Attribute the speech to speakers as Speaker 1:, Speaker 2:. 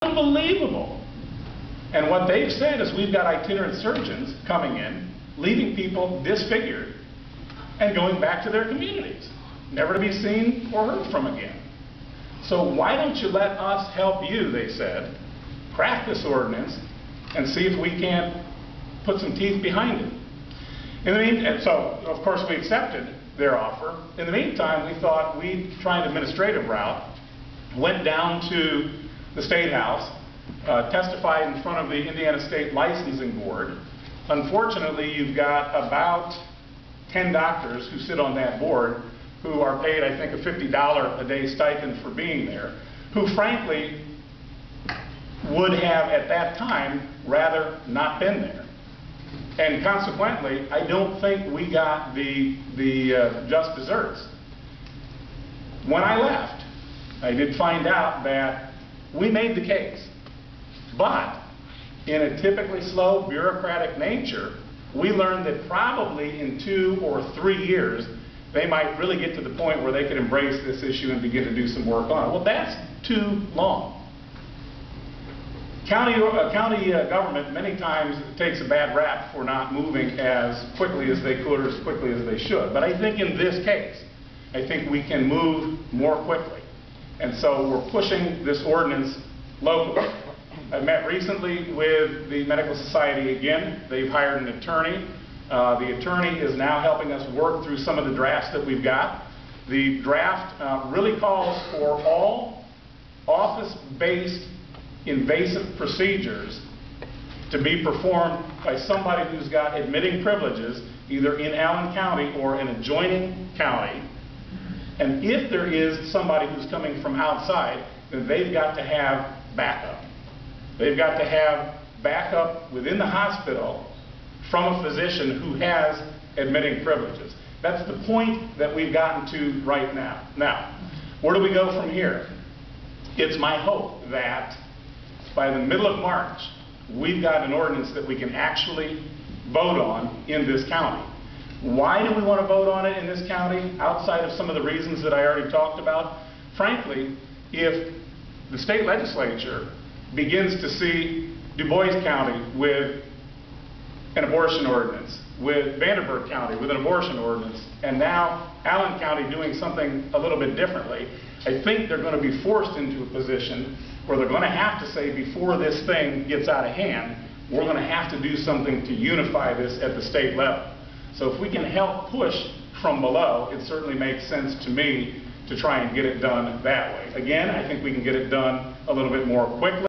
Speaker 1: Unbelievable. And what they've said is we've got itinerant surgeons coming in, leaving people disfigured, and going back to their communities, never to be seen or heard from again. So why don't you let us help you, they said, craft this ordinance and see if we can't put some teeth behind it. In the meantime, so of course we accepted their offer. In the meantime, we thought we'd try an administrative route, went down to the State House, testified in front of the Indiana State Licensing Board. Unfortunately, you've got about 10 doctors who sit on that board who are paid, I think, a $50 a day stipend for being there, who frankly would have at that time rather not been there. And consequently, I don't think we got the just desserts. When I left, I did find out that we made the case. But in a typically slow bureaucratic nature, we learned that probably in 2 or 3 years, they might really get to the point where they could embrace this issue and begin to do some work on it. Well, that's too long. County government many times takes a bad rap for not moving as quickly as they could or as quickly as they should. But I think in this case, I think we can move more quickly. And so we're pushing this ordinance locally. I met recently with the Medical Society again. They've hired an attorney. The attorney is now helping us work through some of the drafts that we've got. The draft really calls for all office-based invasive procedures to be performed by somebody who's got admitting privileges either in Allen County or an adjoining county. And if there is somebody who's coming from outside, then they've got to have backup. They've got to have backup within the hospital from a physician who has admitting privileges. That's the point that we've gotten to right now. Now, where do we go from here? It's my hope that by the middle of March, we've got an ordinance that we can actually vote on in this county. Why do we want to vote on it in this county, outside of some of the reasons that I already talked about? Frankly, if the state legislature begins to see Du Bois County with an abortion ordinance, with Vanderburgh County with an abortion ordinance, and now Allen County doing something a little bit differently, I think they're going to be forced into a position where they're going to have to say, before this thing gets out of hand, we're going to have to do something to unify this at the state level. So if we can help push from below, it certainly makes sense to me to try and get it done that way. Again, I think we can get it done a little bit more quickly.